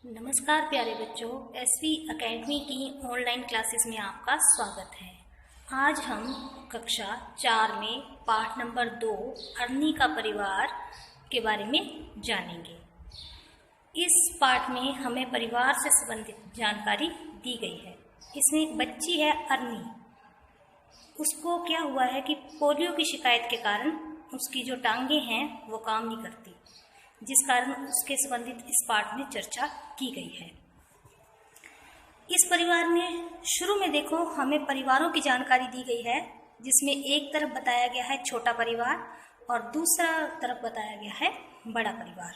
नमस्कार प्यारे बच्चों, एसवी एकेडमी की ऑनलाइन क्लासेस में आपका स्वागत है। आज हम कक्षा 4 में पाठ नंबर 2 अरनी का परिवार के बारे में जानेंगे। इस पाठ में हमें परिवार से संबंधित जानकारी दी गई है। इसमें एक बच्ची है अरनी। उसको क्या हुआ है कि पोलियो की शिकायत के कारण उसकी जो टांगें हैं वो काम नहीं करती, जिस कारण उसके संबंधित इस पाठ में चर्चा की गई है। इस परिवार में शुरू में देखो हमें परिवारों की जानकारी दी गई है, जिसमें एक तरफ बताया गया है छोटा परिवार और दूसरा तरफ बताया गया है बड़ा परिवार।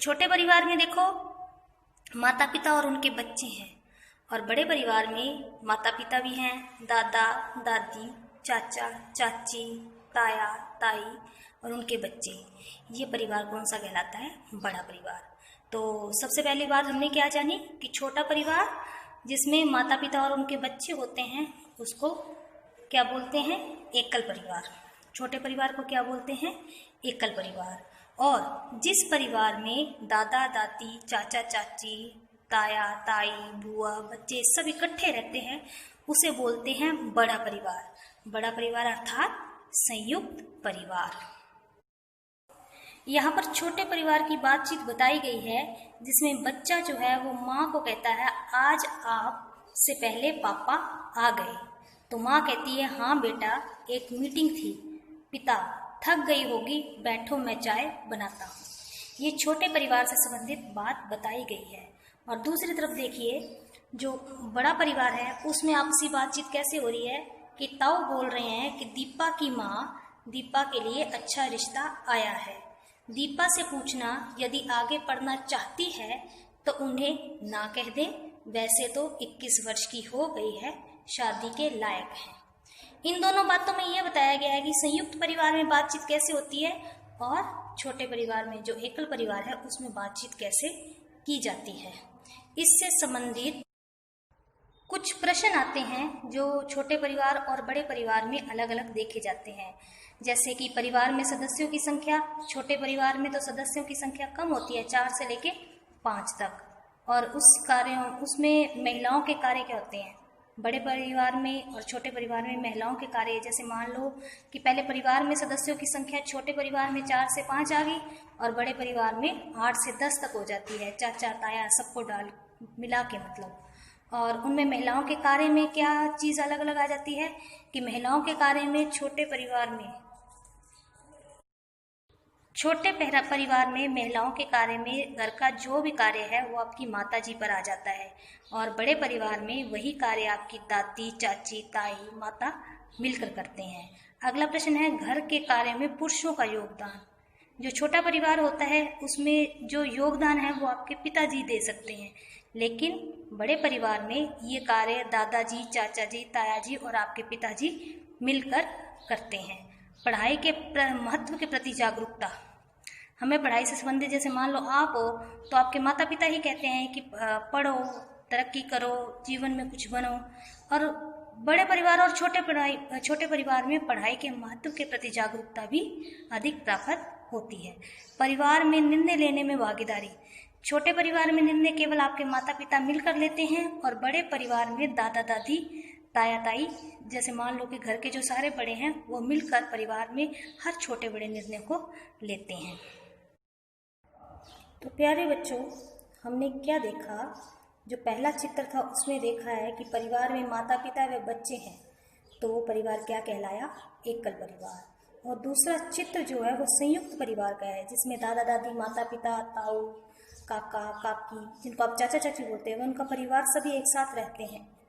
छोटे परिवार में देखो माता पिता और उनके बच्चे हैं, और बड़े परिवार में माता पिता भी हैं, दादा दादी, चाचा चाची, ताया ताई और उनके बच्चे। ये परिवार कौन सा कहलाता है? बड़ा परिवार। तो सबसे पहली बात हमने क्या जानी कि छोटा परिवार जिसमें माता पिता और उनके बच्चे होते हैं उसको क्या बोलते हैं? एकल परिवार। छोटे परिवार को क्या बोलते हैं? एकल परिवार। और जिस परिवार में दादा दादी, चाचा चाची, ताया ताई, बुआ, बच्चे सब इकट्ठे रहते हैं उसे बोलते हैं बड़ा परिवार। बड़ा परिवार अर्थात संयुक्त परिवार। यहाँ पर छोटे परिवार की बातचीत बताई गई है, जिसमें बच्चा जो है वो माँ को कहता है आज आप से पहले पापा आ गए। तो माँ कहती है हाँ बेटा, एक मीटिंग थी। पिता थक गई होगी, बैठो मैं चाय बनाता हूँ। ये छोटे परिवार से संबंधित बात बताई गई है। और दूसरी तरफ देखिए जो बड़ा परिवार है उसमें आपसी बातचीत कैसे हो रही है कि ताऊ बोल रहे हैं कि दीपा की माँ दीपा के लिए अच्छा रिश्ता आया है। दीपा से पूछना यदि आगे पढ़ना चाहती है तो उन्हें ना कह दें, वैसे तो 21 वर्ष की हो गई है, शादी के लायक है। इन दोनों बातों में यह बताया गया है कि संयुक्त परिवार में बातचीत कैसे होती है और छोटे परिवार में जो एकल परिवार है उसमें बातचीत कैसे की जाती है। इससे संबंधित कुछ प्रश्न आते हैं जो छोटे परिवार और बड़े परिवार में अलग अलग देखे जाते हैं। जैसे कि परिवार में सदस्यों की संख्या, छोटे परिवार में तो सदस्यों की संख्या कम होती है, 4 से लेके 5 तक। और उसमें महिलाओं के कार्य क्या होते हैं? बड़े परिवार में और छोटे परिवार में महिलाओं के कार्य, जैसे मान लो कि पहले परिवार में सदस्यों की संख्या छोटे परिवार में 4 से 5 आ गई और बड़े परिवार में 8 से 10 तक हो जाती है, चाचा ताया सबको डाल मिला के मतलब। और उनमें महिलाओं के कार्य में क्या चीज़ अलग अलग आ जाती है कि महिलाओं के कार्य में छोटे परिवार में महिलाओं के कार्य में घर का जो भी कार्य है वो आपकी माता जी पर आ जाता है, और बड़े परिवार में वही कार्य आपकी दादी, चाची, ताई, माता मिलकर करते हैं। अगला प्रश्न है घर के कार्य में पुरुषों का योगदान। जो छोटा परिवार होता है उसमें जो योगदान है वो आपके पिताजी दे सकते हैं, लेकिन बड़े परिवार में ये कार्य दादाजी, चाचा जी, ताया जी और आपके पिताजी मिलकर करते हैं। पढ़ाई के महत्व के प्रति जागरूकता। हमें पढ़ाई से संबंधित, जैसे मान लो आप हो तो आपके माता पिता ही कहते हैं कि पढ़ो, तरक्की करो, जीवन में कुछ बनो। और बड़े परिवार और छोटे परिवार में पढ़ाई के महत्व के प्रति जागरूकता भी अधिक प्राप्त होती है। परिवार में निर्णय लेने में भागीदारी। छोटे परिवार में निर्णय केवल आपके माता पिता मिलकर लेते हैं, और बड़े परिवार में दादा दादी, ताया ताई, जैसे मान लो कि घर के जो सारे बड़े हैं वो मिलकर परिवार में हर छोटे बड़े निर्णय को लेते हैं। तो प्यारे बच्चों, हमने क्या देखा? जो पहला चित्र था उसमें देखा है कि परिवार में माता पिता व बच्चे हैं, तो वो परिवार क्या कहलाया? एकल परिवार। और दूसरा चित्र जो है वो संयुक्त परिवार का है, जिसमें दादा दादी, माता पिता, ताऊ, काका काकी, जिनको आप चाचा चाची बोलते हैं, उनका परिवार सभी एक साथ रहते हैं।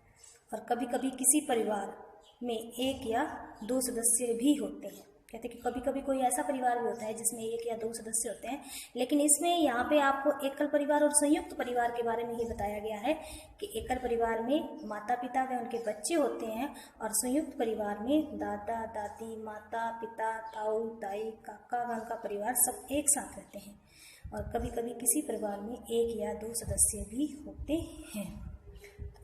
और कभी कभी किसी परिवार में 1 या 2 सदस्य भी होते हैं। कहते हैं कि कभी कभी कोई ऐसा परिवार भी होता है जिसमें 1 या 2 सदस्य होते हैं, लेकिन इसमें यहाँ पे आपको एकल परिवार और संयुक्त परिवार के बारे में ही बताया गया है कि एकल परिवार में माता पिता व उनके बच्चे होते हैं, और संयुक्त परिवार में दादा दादी, माता पिता, ताऊ ताई, काका व उनका परिवार सब एक साथ रहते हैं। और कभी कभी किसी परिवार में 1 या 2 सदस्य भी होते हैं।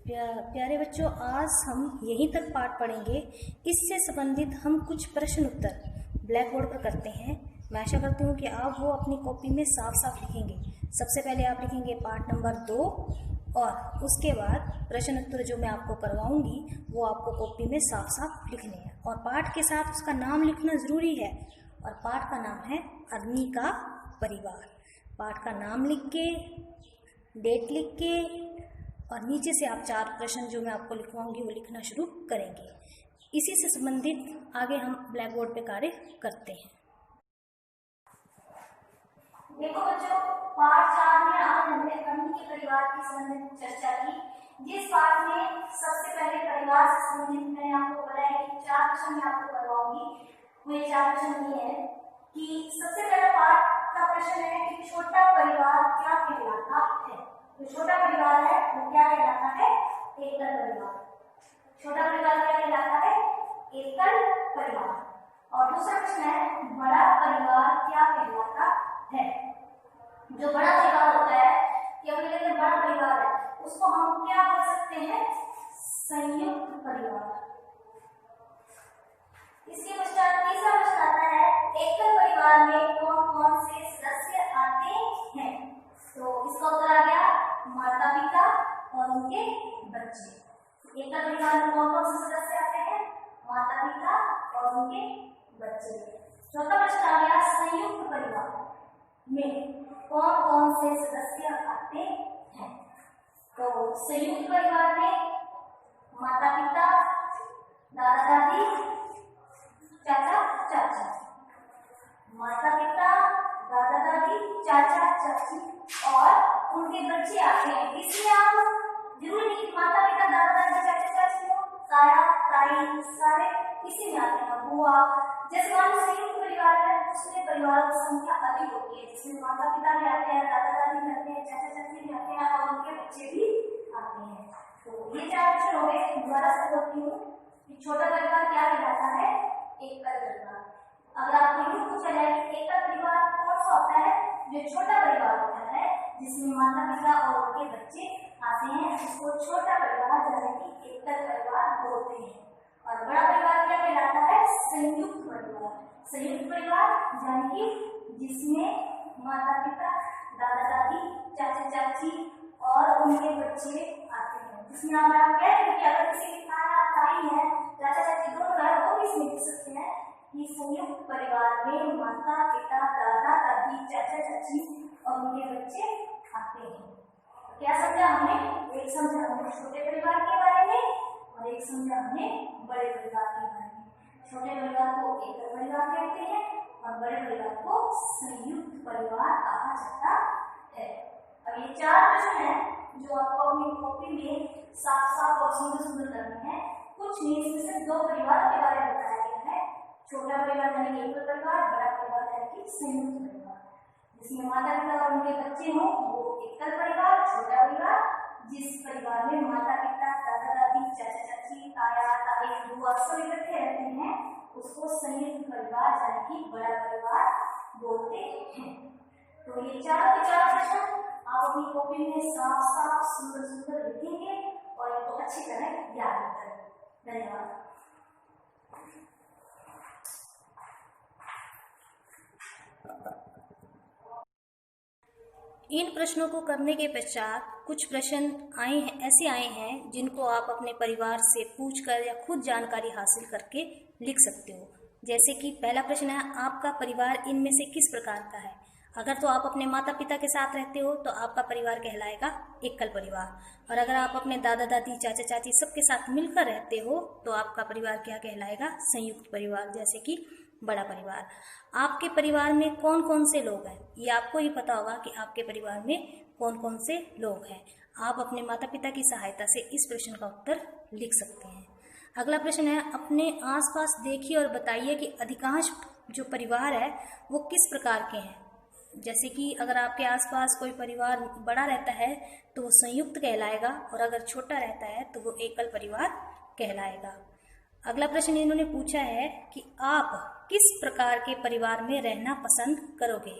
प्यारे बच्चों, आज हम यहीं तक पाठ पढ़ेंगे। इससे संबंधित हम कुछ प्रश्न उत्तर ब्लैक बोर्ड पर करते हैं। मैं आशा करती हूँ कि आप वो अपनी कॉपी में साफ साफ लिखेंगे। सबसे पहले आप लिखेंगे पाठ नंबर 2 और उसके बाद प्रश्न उत्तर जो मैं आपको करवाऊंगी वो आपको कॉपी में साफ साफ लिखने हैं और पाठ के साथ उसका नाम लिखना ज़रूरी है। और पाठ का नाम है अग्नि का परिवार। पाठ का नाम लिख के, डेट लिख के और नीचे से आप 4 प्रश्न जो मैं आपको लिखवाऊंगी वो लिखना शुरू करेंगे। इसी से संबंधित आगे हम ब्लैक बोर्ड पे कार्य करते हैं। देखो बच्चों, पाठ 4 में आज हमने अग्नि के परिवार की संबंधित चर्चा की। जिस पाठ में सबसे पहले परिवार से संबंधित मैंने आपको बताया कि 4 प्रश्न मैं आपको करवाऊंगी। वो 4 प्रश्न ये है कि सबसे पहला पाठ का प्रश्न है कि छोटा परिवार क्या कहलाता है। तो छोटा परिवार है वो क्या कहलाता है? एकल परिवार। छोटा परिवार क्या कहलाता है? एकल परिवार। और दूसरा प्रश्न है बड़ा परिवार क्या कहलाता है। जो बड़ा परिवार होता है कि अपने लिए बड़ा परिवार है उसको हम क्या बोल सकते हैं? संयुक्त परिवार। इसके पश्चात तीसरा प्रश्न आता है एकल परिवार में कौन कौन से सदस्य आते हैं। तो इसका उत्तर आ गया माता पिता और उनके बच्चे। एकल परिवार में कौन कौन से सदस्य आते हैं? माता पिता और उनके बच्चे। चौथा प्रश्न आ गया संयुक्त परिवार में कौन कौन से सदस्य आते हैं। तो संयुक्त परिवार में माता पिता, दादा दादी, चाचा चाची। माता पिता, दादा दादी, चाचा चाची और उनके बच्चे आते हैं। इसलिए आप जरूरी नहीं कि माता पिता, दादा दादी, चाचा चाची हो, ताया ताई सारे इसी में आते हैं। बुआ, जैसे मान लो संयुक्त परिवार है उसमें परिवार की संख्या अधिक होती है जिसमें माता पिता भी आते हैं, दादा दादी भी आते हैं, चाचा चाची भी आते हैं और उनके बच्चे भी आते हैं। तो ये 4 प्रश्न हो गए। दोबारा से बोलती हूँ कि छोटा परिवार क्या कहलाता है? एकल परिवार। अगर आपको यूँ पूछा जाए कि एकल परिवार कौन सा होता है? जो छोटा परिवार होता है जिसमें माता पिता और उनके बच्चे आते हैं उसको छोटा परिवार यानी कि एकल परिवार बोलते हैं। और बड़ा परिवार क्या कहलाता है? संयुक्त परिवार। संयुक्त परिवार यानी कि जिसमें माता पिता, दादा दादी, चाचा चाची और उनके बच्चे आते हैं। जिसमें आप कह रहे हैं कि अगर किसी की ताई है, चाचा चाची दोनों है वो भी इसमें लिख सकते हैं कि संयुक्त परिवार में माता पिता, दादा दादी, चाचा चाची और उनके बच्चे आते हैं। क्या समझा हमने? एक समझा हमने छोटे परिवार के बारे में और एक समझा हमने बड़े परिवार के बारे में। छोटे परिवार को एकल परिवार कहते हैं और बड़े परिवार को संयुक्त परिवार कहा जाता है। अब ये 4 प्रश्न हैं जो आपको अपनी कॉपी में साफ साफ और सुंदर सुंदर करने हैं। कुछ नहीं, इसमें से 2 परिवार के बारे में बताया गया है। छोटा परिवार यानी कि एकल परिवार, बड़ा परिवार यानी कि संयुक्त परिवार। जिसमें माता पिता और उनके बच्चे हों वो एकल परिवार। छोटा परिवार जिस परिवार में माता पिता, दादा दादी, चाचा चाची, ताया ताई, बुआ सब इकट्ठे रहते हैं उसको संयुक्त परिवार यानी कि बड़ा परिवार बोलते हैं। तो ये 4 के 4 प्रश्न आप अपनी कॉपी में साफ साफ सुंदर सुंदर लिखेंगे और इनको अच्छी तरह याद करें। धन्यवाद। इन प्रश्नों को करने के पश्चात कुछ प्रश्न ऐसे आए हैं जिनको आप अपने परिवार से पूछकर या खुद जानकारी हासिल करके लिख सकते हो। जैसे कि पहला प्रश्न है आपका परिवार इनमें से किस प्रकार का है। अगर तो आप अपने माता पिता के साथ रहते हो तो आपका परिवार कहलाएगा एकल परिवार। और अगर आप अपने दादा दादी, चाचा चाची सबके साथ मिलकर रहते हो तो आपका परिवार क्या कहलाएगा? संयुक्त परिवार, जैसे कि बड़ा परिवार। आपके परिवार में कौन कौन से लोग हैं, ये आपको ही पता होगा कि आपके परिवार में कौन कौन से लोग हैं। आप अपने माता पिता की सहायता से इस प्रश्न का उत्तर लिख सकते हैं। अगला प्रश्न है अपने आसपास देखिए और बताइए कि अधिकांश जो परिवार है वो किस प्रकार के हैं। जैसे कि अगर आपके आसपास कोई परिवार बड़ा रहता है तो वो संयुक्त कहलाएगा और अगर छोटा रहता है तो वो एकल परिवार कहलाएगा। अगला प्रश्न इन्होंने पूछा है कि आप किस प्रकार के परिवार में रहना पसंद करोगे,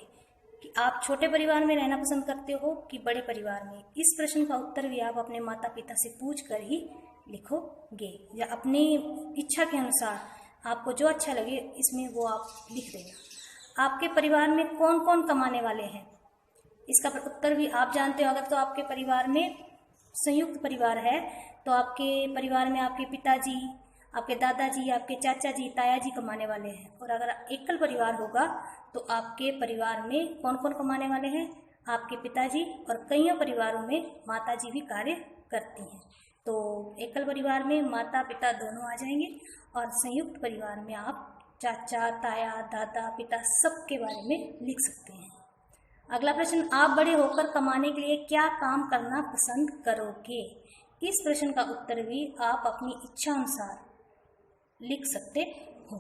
कि आप छोटे परिवार में रहना पसंद करते हो कि बड़े परिवार में। इस प्रश्न का उत्तर भी आप अपने माता पिता से पूछ कर ही लिखोगे या अपनी इच्छा के अनुसार आपको जो अच्छा लगे इसमें वो आप लिख देना। आपके परिवार में कौन कौन कमाने वाले हैं, इसका उत्तर भी आप जानते हो। अगर तो आपके परिवार में संयुक्त परिवार है तो आपके परिवार में आपके पिताजी, आपके दादाजी, आपके चाचा जी, ताया जी कमाने वाले हैं। और अगर एकल परिवार होगा तो आपके परिवार में कौन कौन कमाने वाले हैं? आपके पिताजी, और कईयों परिवारों में माताजी भी कार्य करती हैं। तो एकल परिवार में माता पिता दोनों आ जाएंगे, और संयुक्त परिवार में आप चाचा, ताया, दादा, पिता सबके बारे में लिख सकते हैं। अगला प्रश्न, आप बड़े होकर कमाने के लिए क्या काम करना पसंद करोगे? इस प्रश्न का उत्तर भी आप अपनी इच्छा अनुसार लिख सकते हो।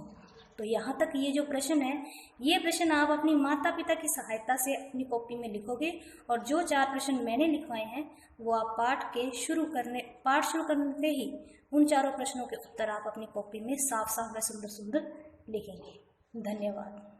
तो यहाँ तक ये जो प्रश्न है, ये प्रश्न आप अपनी माता पिता की सहायता से अपनी कॉपी में लिखोगे, और जो 4 प्रश्न मैंने लिखवाए हैं वो आप पाठ शुरू करने ही उन चारों प्रश्नों के उत्तर आप अपनी कॉपी में साफ साफ व सुंदर सुंदर लिखेंगे। धन्यवाद।